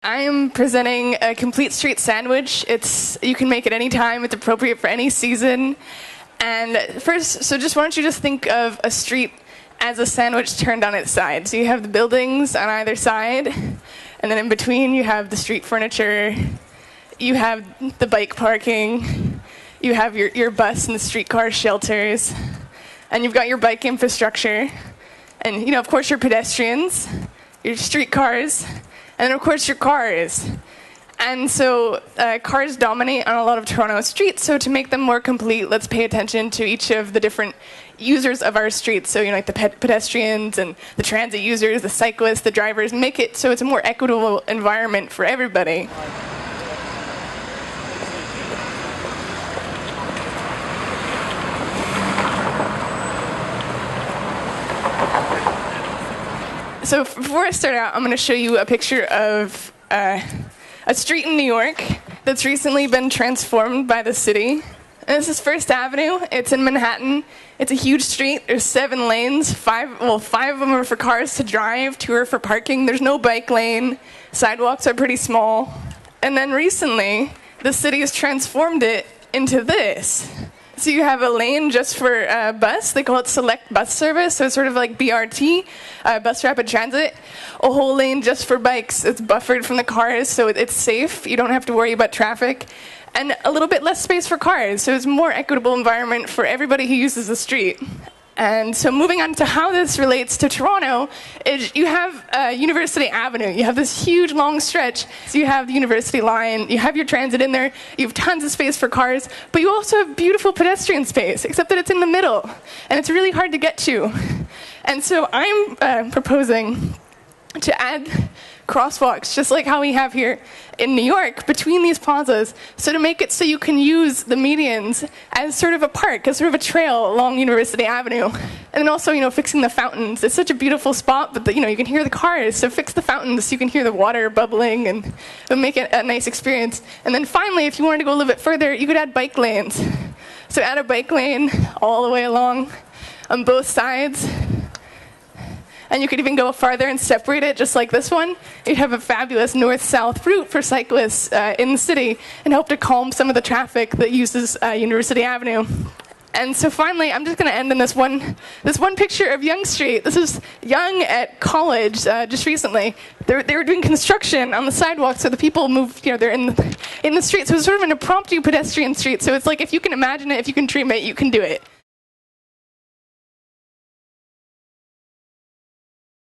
I am presenting a complete street sandwich. You can make it any time. It's appropriate for any season. And first, why don't you just think of a street as a sandwich turned on its side. So you have the buildings on either side, and then in between you have the street furniture, you have the bike parking, you have your bus and the streetcar shelters, and you've got your bike infrastructure, and of course your pedestrians, your streetcars, and then of course your cars. And so cars dominate on a lot of Toronto streets, so to make them more complete, let's pay attention to each of the different users of our streets. So like the pedestrians and the transit users, the cyclists, the drivers, make it so it's a more equitable environment for everybody. So before I start out, I'm going to show you a picture of a street in New York that's recently been transformed by the city. And this is First Avenue. It's in Manhattan. It's a huge street. There's 7 lanes. 5 of them are for cars to drive. 2 are for parking. There's no bike lane. Sidewalks are pretty small. And then recently, the city has transformed it into this. So you have a lane just for bus. They call it Select Bus Service. So it's sort of like BRT, Bus Rapid Transit. A whole lane just for bikes. It's buffered from the cars, so it's safe. You don't have to worry about traffic. And a little bit less space for cars. So it's a more equitable environment for everybody who uses the street. And so moving on to how this relates to Toronto, is you have University Avenue. You have this huge long stretch. So you have the University line, you have your transit in there, you have tons of space for cars, but you also have beautiful pedestrian space, except that it's in the middle, and it's really hard to get to. And so I'm proposing to add crosswalks, just like how we have here in New York, between these plazas, so to make it so you can use the medians as sort of a park, as sort of a trail along University Avenue. And then also, fixing the fountains. It's such a beautiful spot, but you can hear the cars, so fix the fountains so you can hear the water bubbling and make it a nice experience. And then finally, if you wanted to go a little bit further, you could add bike lanes. So add a bike lane all the way along on both sides. And you could even go farther and separate it, just like this one. You'd have a fabulous north-south route for cyclists in the city and help to calm some of the traffic that uses University Avenue. And so finally, I'm just going to end in this one picture of Yonge Street. This is Yonge at college just recently. They were doing construction on the sidewalk, so the people moved, they're in the street. So it's sort of an impromptu pedestrian street. So it's like, if you can imagine it, if you can dream it, you can do it.